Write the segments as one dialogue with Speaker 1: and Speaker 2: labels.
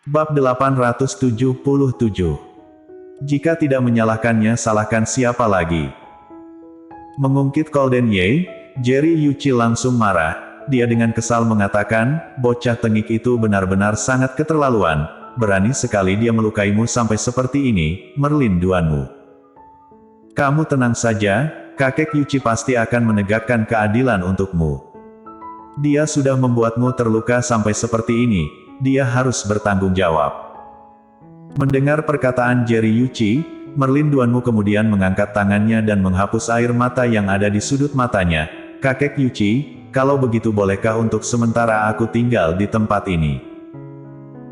Speaker 1: Bab 877. Jika tidak menyalahkannya, salahkan siapa lagi? Mengungkit Golden Ye, Jerry Yuchi langsung marah. Dia dengan kesal mengatakan, bocah tengik itu benar-benar sangat keterlaluan. Berani sekali dia melukaimu sampai seperti ini, Merlin Duanmu. Kamu tenang saja, kakek Yuchi pasti akan menegakkan keadilan untukmu. Dia sudah membuatmu terluka sampai seperti ini, dia harus bertanggung jawab. Mendengar perkataan Jerry Yuchi, Merlin Duanmu kemudian mengangkat tangannya dan menghapus air mata yang ada di sudut matanya. Kakek Yuchi, kalau begitu bolehkah untuk sementara aku tinggal di tempat ini?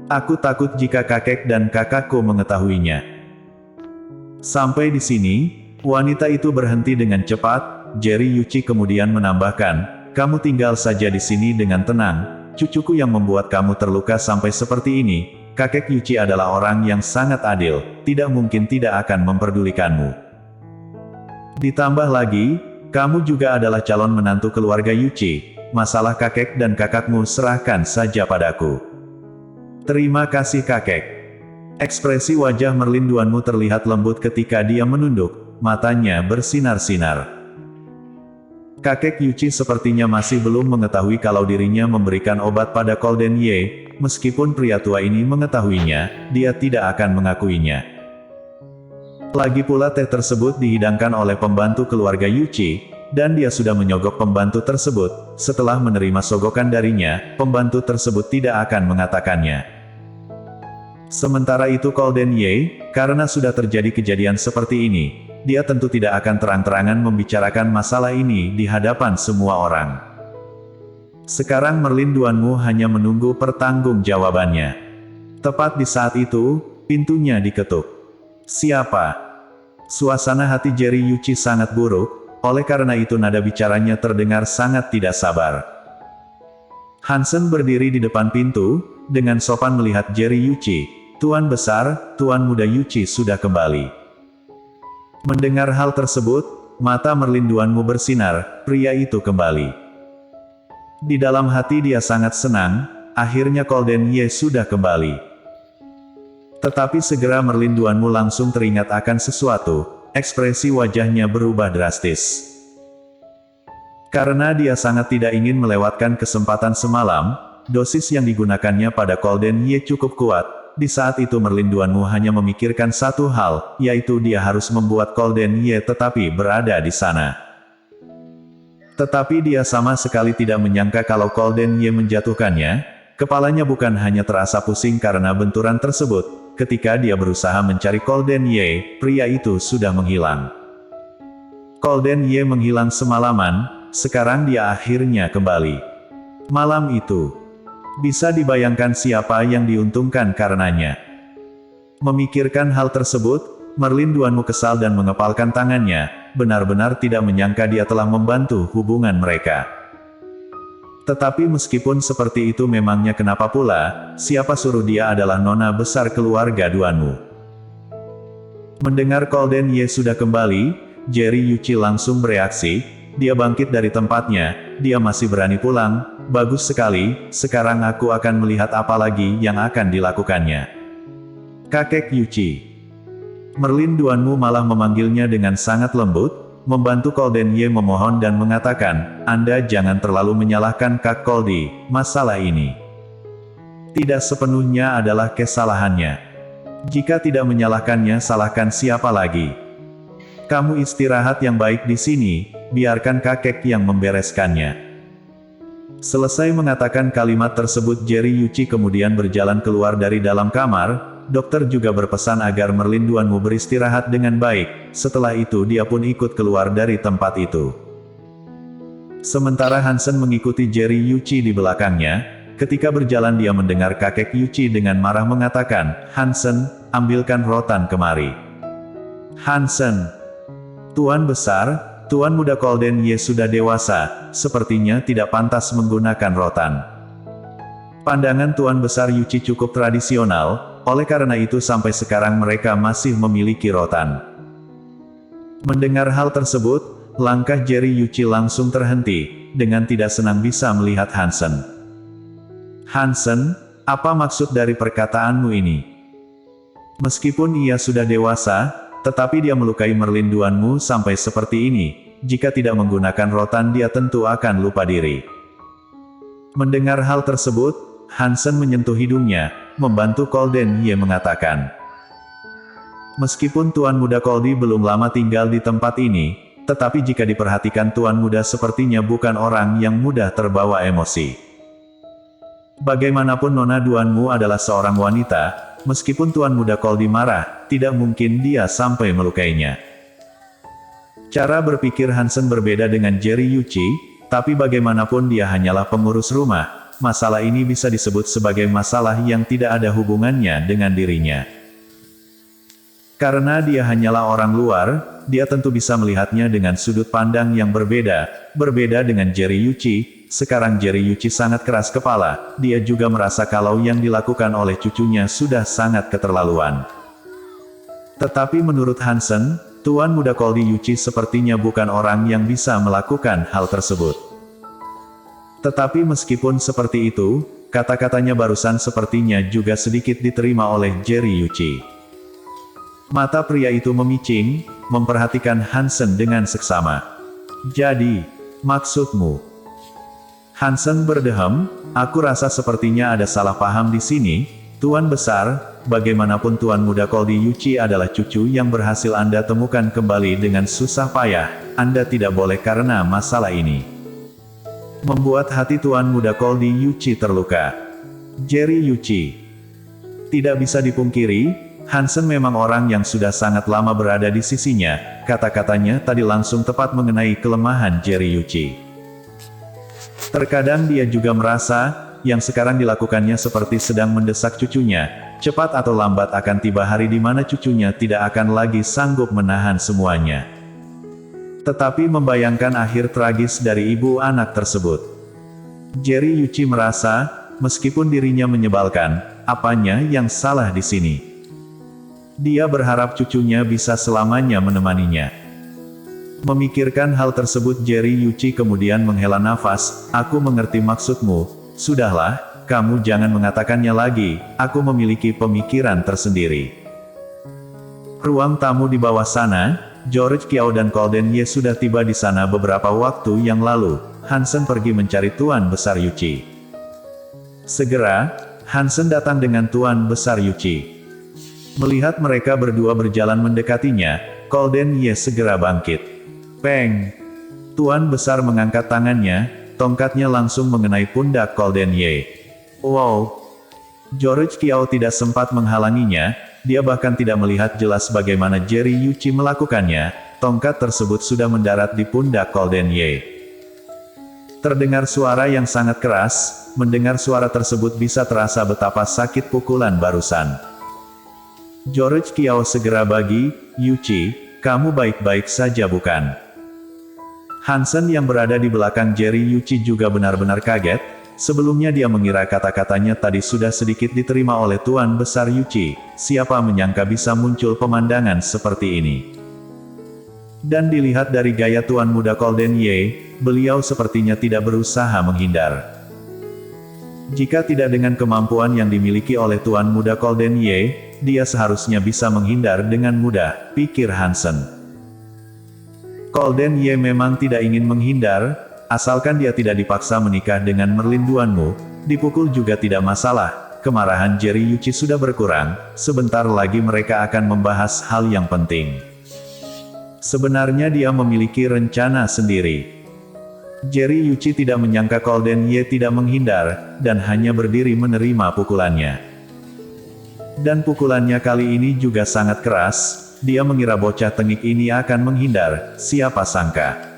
Speaker 1: Aku takut jika kakek dan kakakku mengetahuinya. Sampai di sini, wanita itu berhenti dengan cepat. Jerry Yuchi kemudian menambahkan, kamu tinggal saja di sini dengan tenang. Cucuku yang membuat kamu terluka sampai seperti ini, kakek Yuchi adalah orang yang sangat adil, tidak mungkin tidak akan memperdulikanmu. Ditambah lagi, kamu juga adalah calon menantu keluarga Yuchi, masalah kakek dan kakakmu serahkan saja padaku. Terima kasih kakek. Ekspresi wajah Merlin Duanmu terlihat lembut ketika dia menunduk, matanya bersinar-sinar. Kakek Yuchi sepertinya masih belum mengetahui kalau dirinya memberikan obat pada Golden Ye, meskipun pria tua ini mengetahuinya, dia tidak akan mengakuinya. Lagi pula teh tersebut dihidangkan oleh pembantu keluarga Yuchi, dan dia sudah menyogok pembantu tersebut. Setelah menerima sogokan darinya, pembantu tersebut tidak akan mengatakannya. Sementara itu Golden Ye, karena sudah terjadi kejadian seperti ini, dia tentu tidak akan terang-terangan membicarakan masalah ini di hadapan semua orang. Sekarang Merlin Duanmu hanya menunggu pertanggungjawabannya. Tepat di saat itu, pintunya diketuk. Siapa? Suasana hati Jerry Yuchi sangat buruk, oleh karena itu nada bicaranya terdengar sangat tidak sabar. Hansen berdiri di depan pintu, dengan sopan melihat Jerry Yuchi. Tuan besar, Tuan muda Yuchi sudah kembali. Mendengar hal tersebut, mata Merlin Duanmu bersinar, pria itu kembali. Di dalam hati dia sangat senang, akhirnya Golden Ye sudah kembali. Tetapi segera Merlin Duanmu langsung teringat akan sesuatu, ekspresi wajahnya berubah drastis. Karena dia sangat tidak ingin melewatkan kesempatan semalam, dosis yang digunakannya pada Golden Ye cukup kuat. Di saat itu Merlin Duanmu hanya memikirkan satu hal, yaitu dia harus membuat Golden Ye tetapi berada di sana. Tetapi dia sama sekali tidak menyangka kalau Golden Ye menjatuhkannya. Kepalanya bukan hanya terasa pusing karena benturan tersebut, ketika dia berusaha mencari Golden Ye, pria itu sudah menghilang. Golden Ye menghilang semalaman, sekarang dia akhirnya kembali. Malam itu, bisa dibayangkan siapa yang diuntungkan karenanya. Memikirkan hal tersebut, Merlin Duanmu kesal dan mengepalkan tangannya, benar-benar tidak menyangka dia telah membantu hubungan mereka. Tetapi meskipun seperti itu memangnya kenapa pula, siapa suruh dia adalah nona besar keluarga Duanmu. Mendengar Golden Ye sudah kembali, Jerry Yuchi langsung bereaksi. Dia bangkit dari tempatnya, dia masih berani pulang, bagus sekali, sekarang aku akan melihat apa lagi yang akan dilakukannya. Kakek Yuchi. Merlin Duanmu malah memanggilnya dengan sangat lembut, membantu Golden Ye memohon dan mengatakan, Anda jangan terlalu menyalahkan Kak Goldi, masalah ini tidak sepenuhnya adalah kesalahannya. Jika tidak menyalahkannya, salahkan siapa lagi? Kamu istirahat yang baik di sini, biarkan kakek yang membereskannya. Selesai mengatakan kalimat tersebut Jerry Yuchi kemudian berjalan keluar dari dalam kamar. Dokter juga berpesan agar Merlin Duanmu beristirahat dengan baik. Setelah itu dia pun ikut keluar dari tempat itu. Sementara Hansen mengikuti Jerry Yuchi di belakangnya. Ketika berjalan dia mendengar kakek Yuchi dengan marah mengatakan, Hansen, ambilkan rotan kemari. Hansen. Tuan besar, Tuan muda Golden Ye sudah dewasa, sepertinya tidak pantas menggunakan rotan. Pandangan Tuan besar Yuchi cukup tradisional, oleh karena itu sampai sekarang mereka masih memiliki rotan. Mendengar hal tersebut, langkah Jerry Yuchi langsung terhenti, dengan tidak senang bisa melihat Hansen. Hansen, Apa maksud dari perkataanmu ini? Meskipun ia sudah dewasa, tetapi dia melukai merlinduanmu sampai seperti ini. Jika tidak menggunakan rotan dia tentu akan lupa diri. Mendengar hal tersebut, Hansen menyentuh hidungnya, membantu Kolden Ye mengatakan. Meskipun Tuan Muda Koldi belum lama tinggal di tempat ini, tetapi jika diperhatikan Tuan Muda sepertinya bukan orang yang mudah terbawa emosi. Bagaimanapun Nona Duanmu adalah seorang wanita, meskipun Tuan Muda Koldi marah, tidak mungkin dia sampai melukainya. Cara berpikir Hansen berbeda dengan Jerry Yuchi, tapi bagaimanapun dia hanyalah pengurus rumah, masalah ini bisa disebut sebagai masalah yang tidak ada hubungannya dengan dirinya. Karena dia hanyalah orang luar, dia tentu bisa melihatnya dengan sudut pandang yang berbeda dengan Jerry Yuchi. Sekarang Jerry Yuchi sangat keras kepala, dia juga merasa kalau yang dilakukan oleh cucunya sudah sangat keterlaluan. Tetapi menurut Hansen, Tuan Muda Koldi Yuchi sepertinya bukan orang yang bisa melakukan hal tersebut. Tetapi meskipun seperti itu, kata-katanya barusan sepertinya juga sedikit diterima oleh Jerry Yuchi. Mata pria itu memicing, memperhatikan Hansen dengan seksama. Jadi, maksudmu? Hansen berdehem, aku rasa sepertinya ada salah paham di sini, Tuan Besar, bagaimanapun Tuan Muda Koldi Yuchi adalah cucu yang berhasil Anda temukan kembali dengan susah payah, Anda tidak boleh karena masalah ini membuat hati Tuan Muda Koldi Yuchi terluka. Jerry Yuchi. Tidak bisa dipungkiri, Hansen memang orang yang sudah sangat lama berada di sisinya, kata-katanya tadi langsung tepat mengenai kelemahan Jerry Yuchi. Terkadang dia juga merasa, yang sekarang dilakukannya seperti sedang mendesak cucunya, cepat atau lambat akan tiba hari di mana cucunya tidak akan lagi sanggup menahan semuanya. Tetapi membayangkan akhir tragis dari ibu anak tersebut. Jerry Yuchi merasa, meskipun dirinya menyebalkan, apanya yang salah di sini? Dia berharap cucunya bisa selamanya menemaninya. Memikirkan hal tersebut Jerry Yuchi kemudian menghela nafas, aku mengerti maksudmu, sudahlah, kamu jangan mengatakannya lagi, aku memiliki pemikiran tersendiri. Ruang tamu di bawah sana, George Kiao dan Kolden Ye sudah tiba di sana beberapa waktu yang lalu, Hansen pergi mencari Tuan Besar Yuchi. Segera, Hansen datang dengan Tuan Besar Yuchi. Melihat mereka berdua berjalan mendekatinya, Kolden Ye segera bangkit. Peng! Tuan Besar mengangkat tangannya, tongkatnya langsung mengenai pundak Kolden Ye. Wow! George Kiao tidak sempat menghalanginya, dia bahkan tidak melihat jelas bagaimana Jerry Yuchi melakukannya, tongkat tersebut sudah mendarat di pundak Kolden Ye. Terdengar suara yang sangat keras, mendengar suara tersebut bisa terasa betapa sakit pukulan barusan. George Kiao segera bagi, Yuchi, kamu baik-baik saja bukan? Hansen yang berada di belakang Jerry Yuchi juga benar-benar kaget, sebelumnya dia mengira kata-katanya tadi sudah sedikit diterima oleh Tuan Besar Yuchi, siapa menyangka bisa muncul pemandangan seperti ini. Dan dilihat dari gaya Tuan Muda Kolden Ye, beliau sepertinya tidak berusaha menghindar. Jika tidak dengan kemampuan yang dimiliki oleh Tuan Muda Kolden Ye, dia seharusnya bisa menghindar dengan mudah, pikir Hansen. Kolden Ye memang tidak ingin menghindar, asalkan dia tidak dipaksa menikah dengan merlinduanmu, dipukul juga tidak masalah. Kemarahan Jerry Yuchi sudah berkurang, sebentar lagi mereka akan membahas hal yang penting. Sebenarnya dia memiliki rencana sendiri. Jerry Yuchi tidak menyangka Kolden Ye tidak menghindar, dan hanya berdiri menerima pukulannya. Dan pukulannya kali ini juga sangat keras, dia mengira bocah tengik ini akan menghindar, siapa sangka.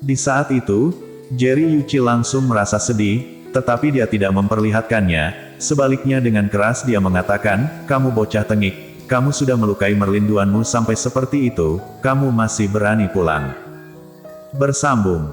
Speaker 1: Di saat itu, Jerry Yuchi langsung merasa sedih, tetapi dia tidak memperlihatkannya, sebaliknya dengan keras dia mengatakan, kamu bocah tengik, kamu sudah melukai merlinduanmu sampai seperti itu, kamu masih berani pulang. Bersambung.